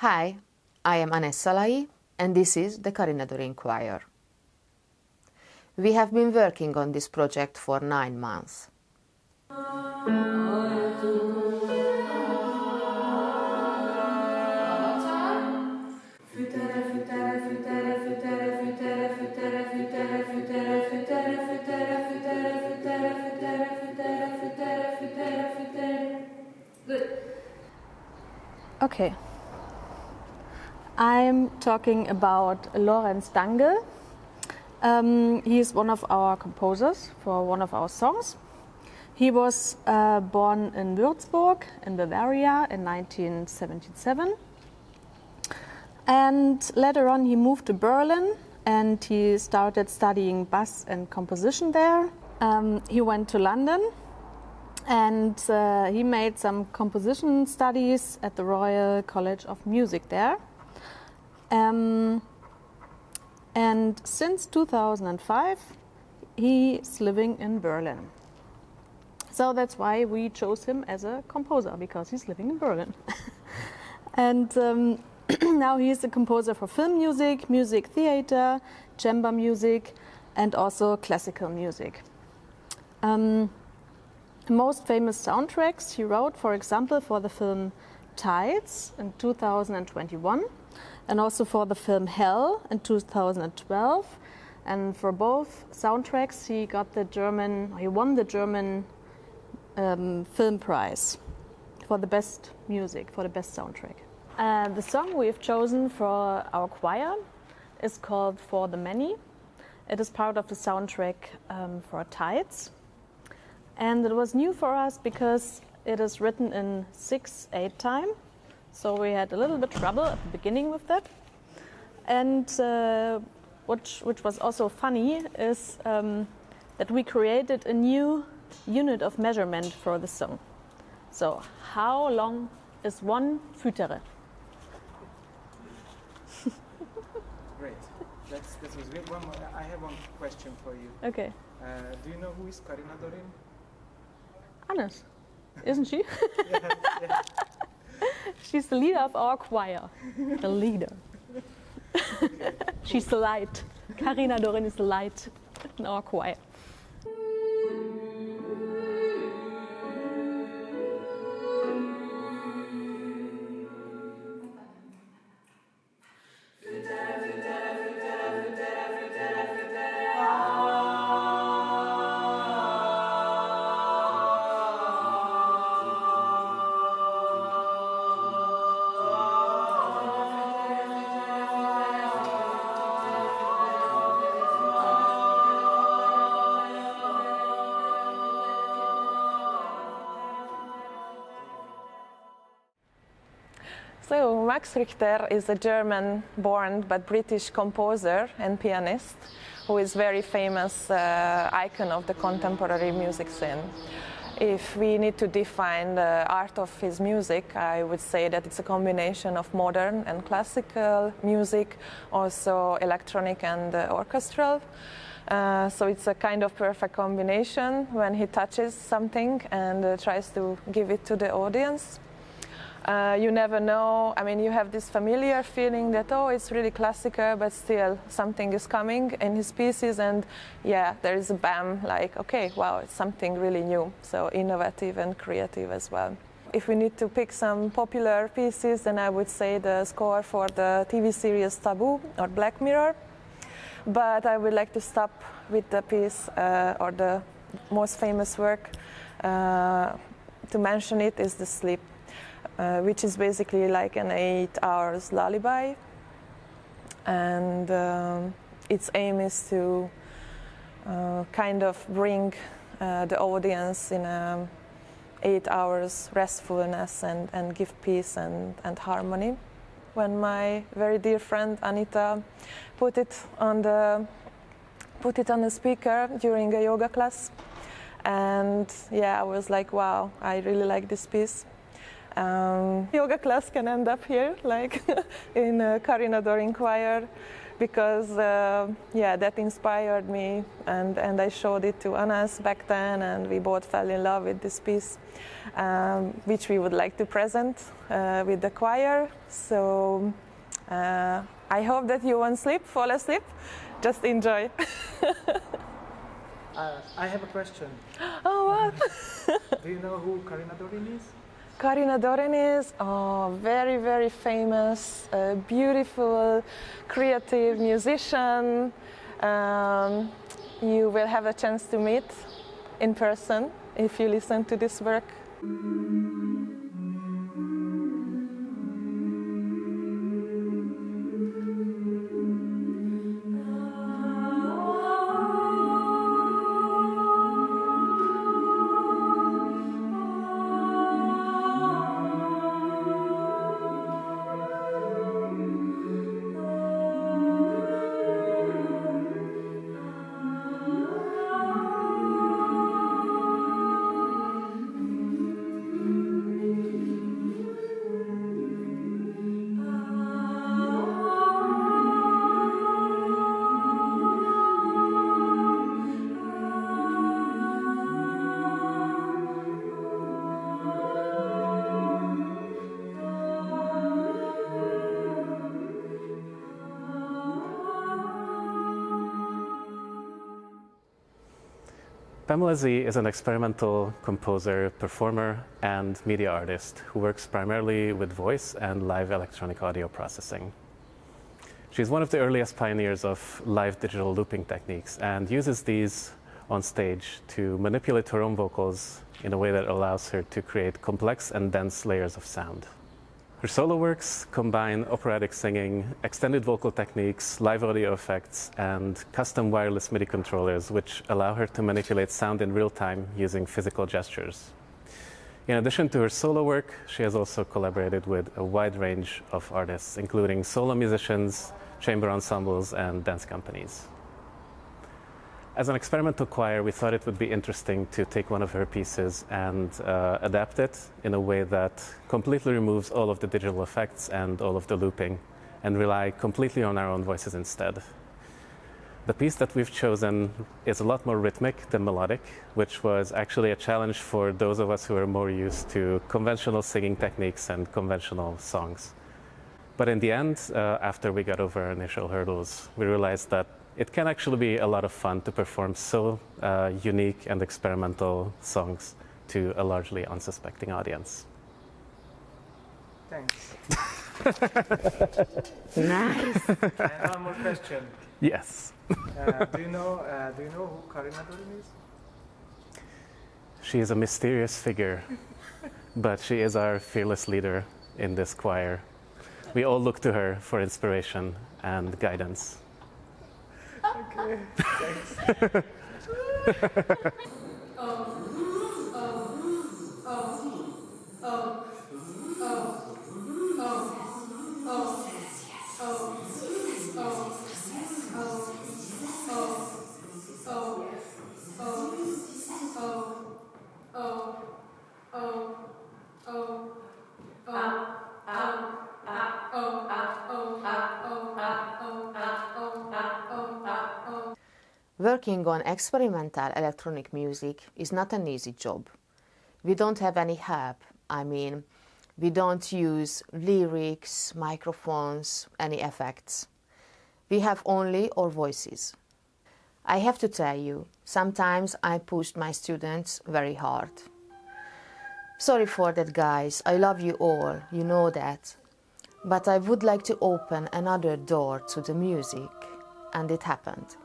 Hi, I am Anessa Lai, and this is the Carina Dorin Choir. We have been working on this project for 9 months. Okay. I'm talking about Lorenz Dange. He is one of our composers for one of our songs. He was born in Würzburg in Bavaria in 1977. And later on he moved to Berlin and he started studying bass and composition there. He went to London and he made some composition studies at the Royal College of Music there. And since 2005 he's living in Berlin. So that's why we chose him as a composer, because he's living in Berlin. And now he's a composer for film music, music theater, chamber music, and also classical music. Most famous soundtracks he wrote, for example, for the film Tides in 2021, and also for the film Hell in 2012. And for both soundtracks, he won the German film prize for the best music, for the best soundtrack. The song we've chosen for our choir is called For the Many. It is part of the soundtrack for Tides. And it was new for us because it is written in 6/8 time. So we had a little bit trouble at the beginning with that. And which was also funny is that we created a new unit of measurement for the song. So how long is one Fütere? Great. That was great. I have one question for you. Okay. Do you know who is Carina Dorin? Hannes, isn't she? Yeah. She's the leader of our choir. The leader. Okay. She's the light. Carina Dorin is the light in our choir. So Max Richter is a German-born but British composer and pianist who is very famous icon of the contemporary music scene. If we need to define the art of his music, I would say that it's a combination of modern and classical music, also electronic and orchestral. So it's a kind of perfect combination when he touches something and tries to give it to the audience. You never know, I mean, you have this familiar feeling that, oh, it's really classical, but still something is coming in his pieces, and yeah, there is a bam, like, okay, wow, it's something really new, so innovative and creative as well. If we need to pick some popular pieces, then I would say the score for the TV series Taboo or Black Mirror, but I would like to stop with the piece, or the most famous work, to mention it is The Sleep. Which is basically like an 8 hours lullaby, and its aim is to kind of bring the audience in 8 hours restfulness and give peace and harmony. When my very dear friend Anita put it on the speaker during a yoga class, and yeah, I was like, wow, I really like this piece. Yoga class can end up here, like in Carina Dorin Choir, because yeah, that inspired me, and I showed it to Anas back then, and we both fell in love with this piece, which we would like to present with the choir. So I hope that you won't fall asleep, just enjoy. I have a question. Oh, what? Do you know who Carina Dorin is? Carina Dorin is very, very famous, beautiful, creative musician. You will have a chance to meet in person if you listen to this work. Pamela Z is an experimental composer, performer, and media artist who works primarily with voice and live electronic audio processing. She's one of the earliest pioneers of live digital looping techniques and uses these on stage to manipulate her own vocals in a way that allows her to create complex and dense layers of sound. Her solo works combine operatic singing, extended vocal techniques, live audio effects, and custom wireless MIDI controllers, which allow her to manipulate sound in real time using physical gestures. In addition to her solo work, she has also collaborated with a wide range of artists, including solo musicians, chamber ensembles, and dance companies. As an experimental choir, we thought it would be interesting to take one of her pieces and adapt it in a way that completely removes all of the digital effects and all of the looping and rely completely on our own voices instead. The piece that we've chosen is a lot more rhythmic than melodic, which was actually a challenge for those of us who are more used to conventional singing techniques and conventional songs. But in the end, after we got over our initial hurdles, we realized that it can actually be a lot of fun to perform so unique and experimental songs to a largely unsuspecting audience. Thanks. Nice. And one more question. Yes. Do you know who Carina Dorin is? She is a mysterious figure, but she is our fearless leader in this choir. We all look to her for inspiration and guidance. Okay, thanks. Oh. Working on experimental electronic music is not an easy job. We don't have any help. I mean, we don't use lyrics, microphones, any effects. We have only our voices. I have to tell you, sometimes I pushed my students very hard. Sorry for that, guys. I love you all, you know that. But I would like to open another door to the music, and it happened.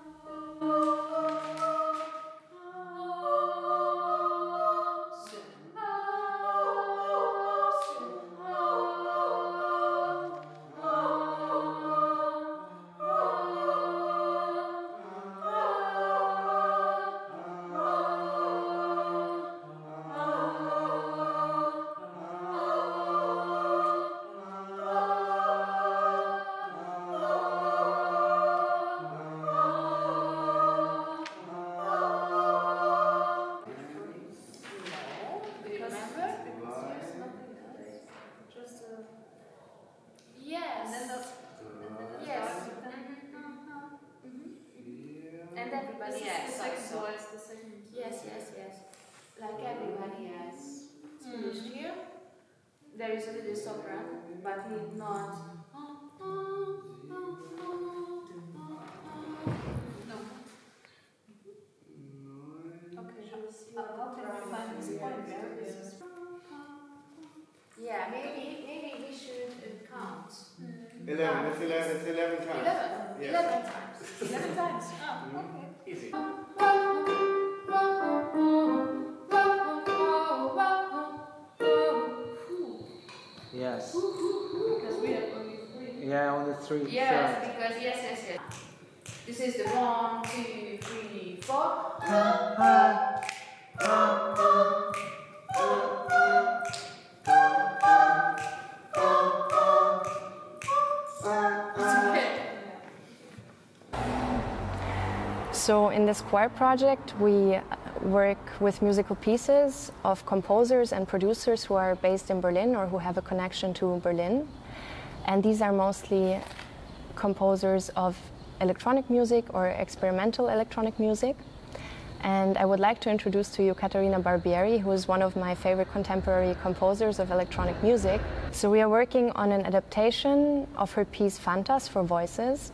And everybody else also. Yes. Like everybody else. It's finished here. There is a little sopran, but not. No. Okay. How can we find this point there? Yeah, maybe we should count. 11, it's 11 times. 11? Yes. 11 times. 11 times. Oh, okay. Easy. Yes. Because we have only 3. Yeah, only 3. Yes, because yes. This is the 1, 2, 3, 4. So in this choir project, we work with musical pieces of composers and producers who are based in Berlin or who have a connection to Berlin. And these are mostly composers of electronic music or experimental electronic music. And I would like to introduce to you Caterina Barbieri, who is one of my favorite contemporary composers of electronic music. So we are working on an adaptation of her piece Fantas for voices.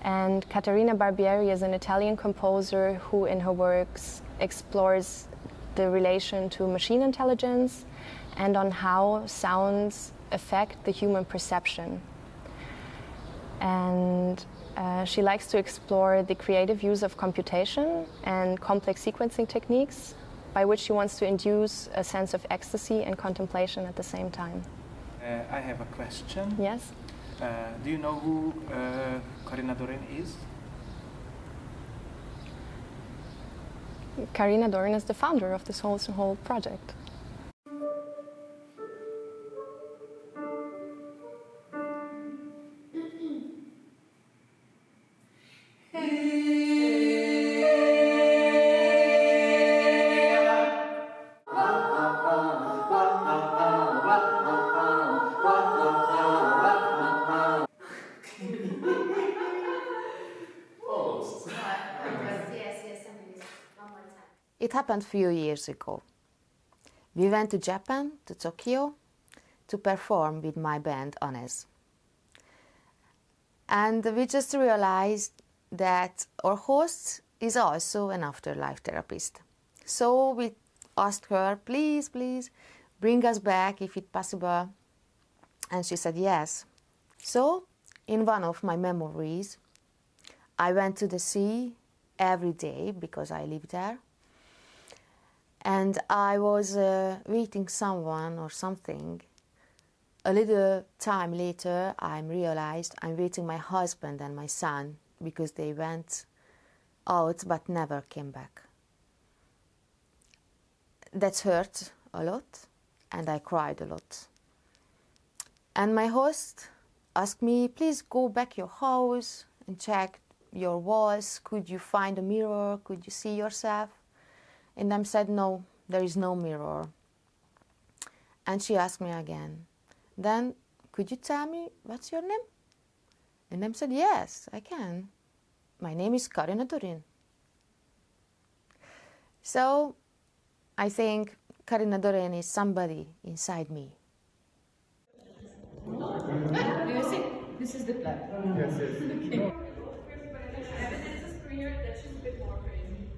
And Caterina Barbieri is an Italian composer who in her works explores the relation to machine intelligence and on how sounds affect the human perception. And she likes to explore the creative use of computation and complex sequencing techniques by which she wants to induce a sense of ecstasy and contemplation at the same time. I have a question. Yes? Do you know who Karina Dorin is? Karina Dorin is the founder of this whole project. It happened a few years ago. We went to Japan, to Tokyo, to perform with my band Anes. And we just realized that our host is also an afterlife therapist. So we asked her, please, bring us back if it's possible. And she said yes. So in one of my memories, I went to the sea every day because I live there. And I was meeting someone or something. A little time later, I realized I'm waiting my husband and my son because they went out but never came back. That hurt a lot, and I cried a lot. And my host asked me, please go back your house and check your walls. Could you find a mirror? Could you see yourself? And I said, no, there is no mirror. And she asked me again, then could you tell me what's your name? And I said, yes, I can. My name is Karina Dorin. So I think Karina Dorén is somebody inside me. Do you see? This is the plan. Yes, yes. Evidence is clear that she's a bit more crazy.